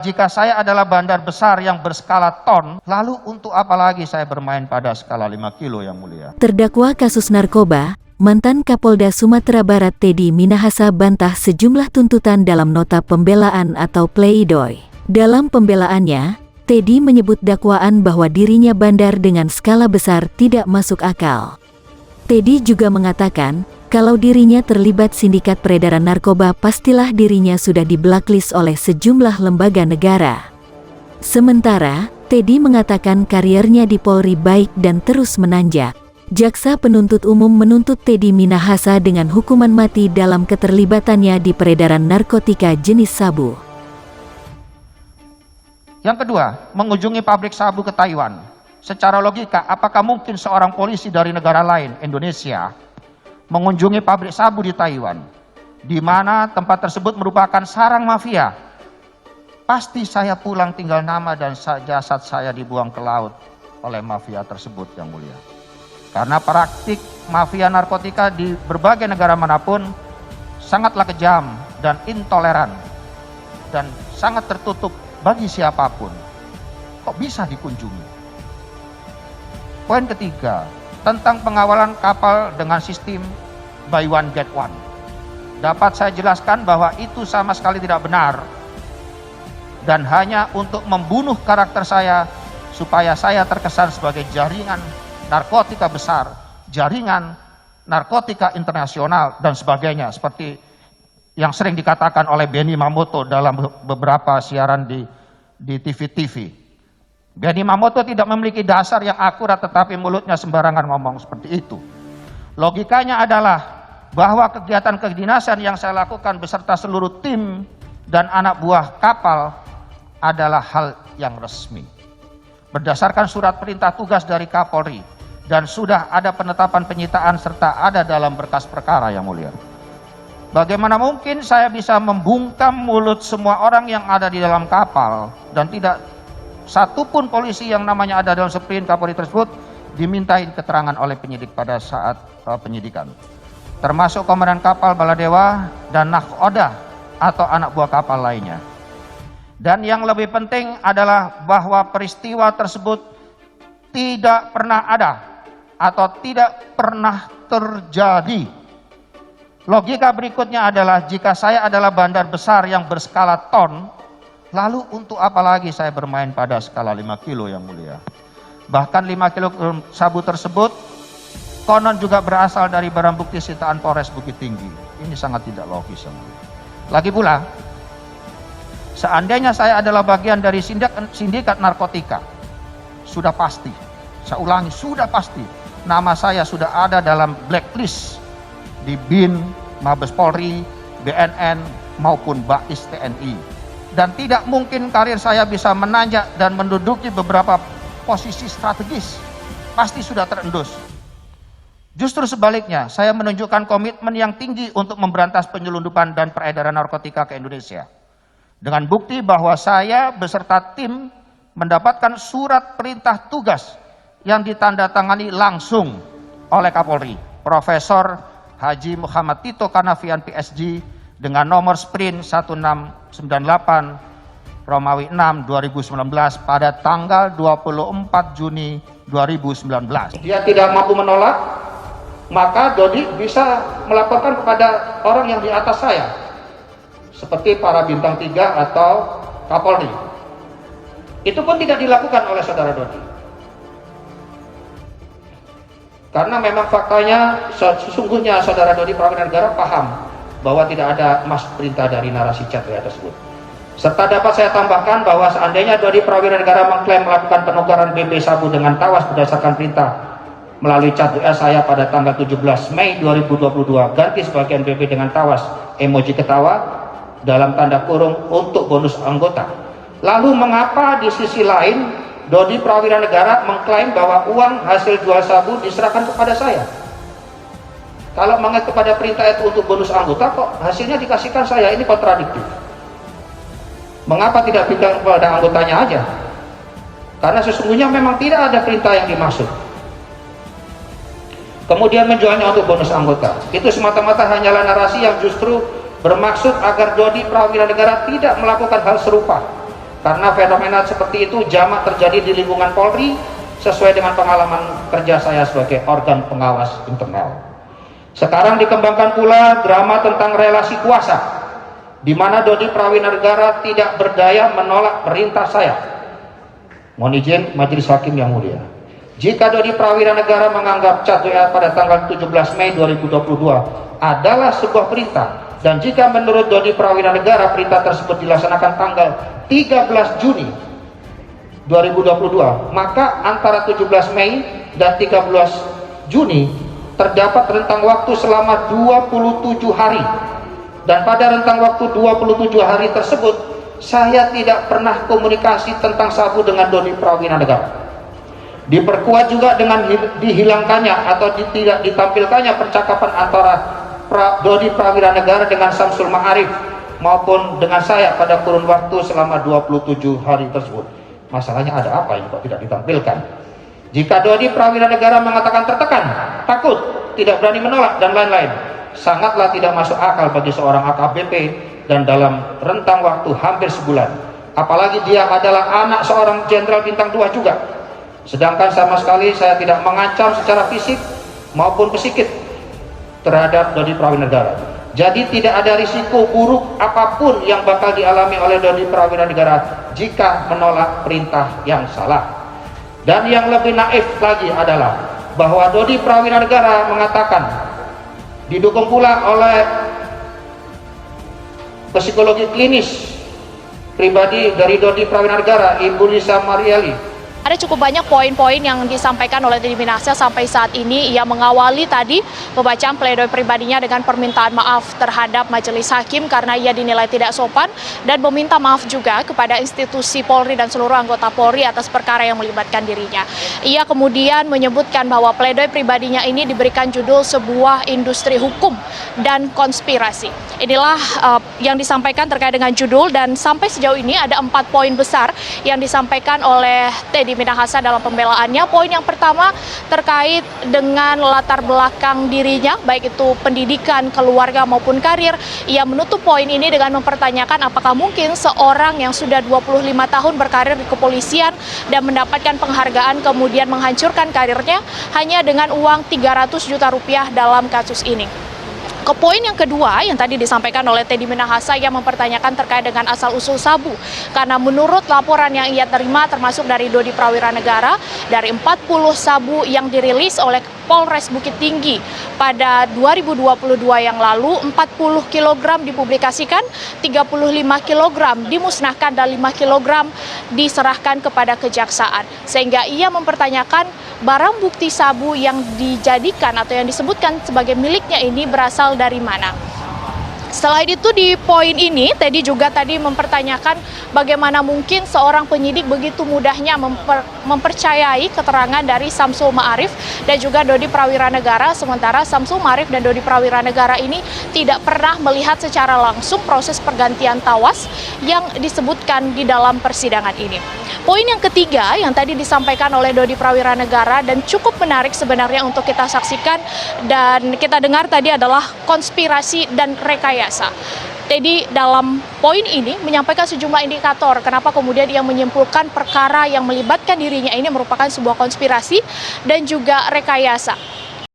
Jika saya adalah bandar besar yang berskala ton, lalu untuk apa lagi saya bermain pada skala 5 kilo yang mulia? Terdakwa kasus narkoba, mantan Kapolda Sumatera Barat Teddy Minahasa bantah sejumlah tuntutan dalam nota pembelaan atau pleidoy. Dalam pembelaannya, Teddy menyebut dakwaan bahwa dirinya bandar dengan skala besar tidak masuk akal. Teddy juga mengatakan, kalau dirinya terlibat sindikat peredaran narkoba pastilah dirinya sudah di-blacklist oleh sejumlah lembaga negara. Sementara, Teddy mengatakan karirnya di Polri baik dan terus menanjak. Jaksa penuntut umum menuntut Teddy Minahasa dengan hukuman mati dalam keterlibatannya di peredaran narkotika jenis sabu. Yang kedua, mengunjungi pabrik sabu ke Taiwan. Secara logika, apakah mungkin seorang polisi dari negara lain, Indonesia, mengunjungi pabrik sabu di Taiwan, di mana tempat tersebut merupakan sarang mafia? Pasti saya pulang tinggal nama dan jasad saya dibuang ke laut oleh mafia tersebut yang mulia. Karena praktik mafia narkotika di berbagai negara manapun sangatlah kejam dan intoleran dan sangat tertutup bagi siapapun. Kok bisa dikunjungi? Poin ketiga, tentang pengawalan kapal dengan sistem buy one get one. Dapat saya jelaskan bahwa itu sama sekali tidak benar dan hanya untuk membunuh karakter saya supaya saya terkesan sebagai jaringan narkotika besar, jaringan narkotika internasional dan sebagainya, seperti yang sering dikatakan oleh Benny Mamoto dalam beberapa siaran di TV-TV. Benny Mamoto tidak memiliki dasar yang akurat, tetapi mulutnya sembarangan ngomong seperti itu. Logikanya adalah bahwa kegiatan kedinasan yang saya lakukan beserta seluruh tim dan anak buah kapal adalah hal yang resmi. Berdasarkan surat perintah tugas dari Kapolri dan sudah ada penetapan penyitaan serta ada dalam berkas perkara yang mulia. Bagaimana mungkin saya bisa membungkam mulut semua orang yang ada di dalam kapal dan tidak satupun polisi yang namanya ada dalam sprint Kapolri tersebut dimintain keterangan oleh penyidik pada saat penyidikan, termasuk komandan kapal Baladewa dan Nakhoda atau anak buah kapal lainnya. Dan yang lebih penting adalah bahwa peristiwa tersebut tidak pernah ada atau tidak pernah terjadi. Logika berikutnya adalah jika saya adalah bandar besar yang berskala ton, lalu untuk apa lagi saya bermain pada skala 5 kilo yang mulia? Bahkan 5 kilo sabu tersebut konon juga berasal dari barang bukti sitaan Polres Bukit Tinggi. Ini sangat tidak logis yang mulia. Lagi pula, seandainya saya adalah bagian dari sindikat narkotika, sudah pasti, saya ulangi, sudah pasti, nama saya sudah ada dalam blacklist di BIN, Mabes Polri, BNN, maupun BAIS TNI. Dan tidak mungkin karir saya bisa menanjak dan menduduki beberapa posisi strategis. Pasti sudah terendus. Justru sebaliknya, saya menunjukkan komitmen yang tinggi untuk memberantas penyelundupan dan peredaran narkotika ke Indonesia. Dengan bukti bahwa saya beserta tim mendapatkan surat perintah tugas yang ditandatangani langsung oleh Kapolri, Profesor Haji Muhammad Tito Karnavian PSG, dengan nomor sprint 1698 Romawi 6 2019 pada tanggal 24 Juni 2019. Dia tidak mampu menolak, maka Dodi bisa melaporkan kepada orang yang di atas saya, seperti para bintang 3 atau Kapolri. Itu pun tidak dilakukan oleh saudara Dodi. Karena memang faktanya sesungguhnya saudara Dodi Prawira Negara paham bahwa tidak ada perintah dari narasi chat tersebut. Serta dapat saya tambahkan bahwa seandainya Dodi Prawira Negara mengklaim melakukan penukaran BB sabu dengan tawas berdasarkan perintah melalui chat WA saya pada tanggal 17 Mei 2022, ganti sebagian BB dengan tawas, emoji ketawa, dalam tanda kurung untuk bonus anggota. Lalu mengapa di sisi lain Dodi Prawira Negara mengklaim bahwa uang hasil jual sabu diserahkan kepada saya? Kalau mengenai kepada perintah itu untuk bonus anggota, kok hasilnya dikasihkan saya? Ini kontradiktif. Mengapa tidak berikan kepada anggotanya aja? Karena sesungguhnya memang tidak ada perintah yang dimaksud. Kemudian menjualnya untuk bonus anggota. Itu semata-mata hanyalah narasi yang justru bermaksud agar Dodi Prawira Negara tidak melakukan hal serupa Karena fenomena seperti itu jamak terjadi di lingkungan Polri sesuai dengan pengalaman kerja saya sebagai organ pengawas internal. Sekarang dikembangkan pula drama tentang relasi kuasa, di mana Dodi Prawinegara tidak berdaya menolak perintah saya. Mohon izin Majelis Hakim yang mulia. Jika Dodi Prawinegara menganggap cat WA pada tanggal 17 Mei 2022 adalah sebuah perintah, dan jika menurut Dodi Prawinegara perintah tersebut dilaksanakan tanggal 13 Juni 2022, maka antara 17 Mei dan 13 Juni terdapat rentang waktu selama 27 hari. Dan pada rentang waktu 27 hari tersebut, saya tidak pernah komunikasi tentang sabu dengan Dodi Prawinegara. Diperkuat juga dengan dihilangkannya atau tidak ditampilkannya percakapan antara Dodi Prawinegara dengan Samsul Ma'arif maupun dengan saya pada kurun waktu selama 27 hari tersebut. Masalahnya ada apa yang kok tidak ditampilkan? Jika Dodi Prawinegara mengatakan tertekan, takut, tidak berani menolak, dan lain-lain, sangatlah tidak masuk akal bagi seorang AKBP dan dalam rentang waktu hampir sebulan. Apalagi dia adalah anak seorang jenderal bintang 2 juga. Sedangkan sama sekali saya tidak mengancam secara fisik maupun psikis terhadap Dodi Prawinegara. Jadi tidak ada risiko buruk apapun yang bakal dialami oleh Dodi Prawinegara jika menolak perintah yang salah. Dan yang lebih naif lagi adalah bahwa Dodi Prawinegara mengatakan, didukung pula oleh psikologi klinis pribadi dari Dodi Prawinegara, Ibu Lisa Marieli. Ada cukup banyak poin-poin yang disampaikan oleh Teddy Minahasa sampai saat ini. Ia mengawali tadi pembacaan pledoi pribadinya dengan permintaan maaf terhadap majelis hakim karena ia dinilai tidak sopan, dan meminta maaf juga kepada institusi Polri dan seluruh anggota Polri atas perkara yang melibatkan dirinya. Ia kemudian menyebutkan bahwa pledoi pribadinya ini diberikan judul sebuah industri hukum dan konspirasi. Inilah yang disampaikan terkait dengan judul, dan sampai sejauh ini ada 4 poin besar yang disampaikan oleh Teddy Minahasa dalam pembelaannya. Poin yang pertama terkait dengan latar belakang dirinya, baik itu pendidikan, keluarga maupun karir. Ia menutup poin ini dengan mempertanyakan apakah mungkin seorang yang sudah 25 tahun berkarir di kepolisian dan mendapatkan penghargaan kemudian menghancurkan karirnya hanya dengan uang 300 juta rupiah dalam kasus ini. Ke poin yang kedua yang tadi disampaikan oleh Teddy Minahasa, yang mempertanyakan terkait dengan asal-usul sabu. Karena menurut laporan yang ia terima termasuk dari Dodi Prawinegara, dari 40 sabu yang dirilis oleh Polres Bukit Tinggi pada 2022 yang lalu, 40 kg dipublikasikan, 35 kg dimusnahkan, dan 5 kg diserahkan kepada kejaksaan. Sehingga ia mempertanyakan barang bukti sabu yang dijadikan atau yang disebutkan sebagai miliknya ini berasal dari mana. Selain itu, di poin ini Teddy juga tadi mempertanyakan bagaimana mungkin seorang penyidik begitu mudahnya mempercayai keterangan dari Samsul Ma'arif dan juga Dodi Prawinegara, sementara Samsul Ma'arif dan Dodi Prawinegara ini tidak pernah melihat secara langsung proses pergantian tawas yang disebutkan di dalam persidangan ini. Poin yang ketiga yang tadi disampaikan oleh Dodi Prawinegara dan cukup menarik sebenarnya untuk kita saksikan dan kita dengar tadi adalah konspirasi dan rekayasa. Teddy dalam poin ini menyampaikan sejumlah indikator kenapa kemudian ia menyimpulkan perkara yang melibatkan dirinya ini merupakan sebuah konspirasi dan juga rekayasa.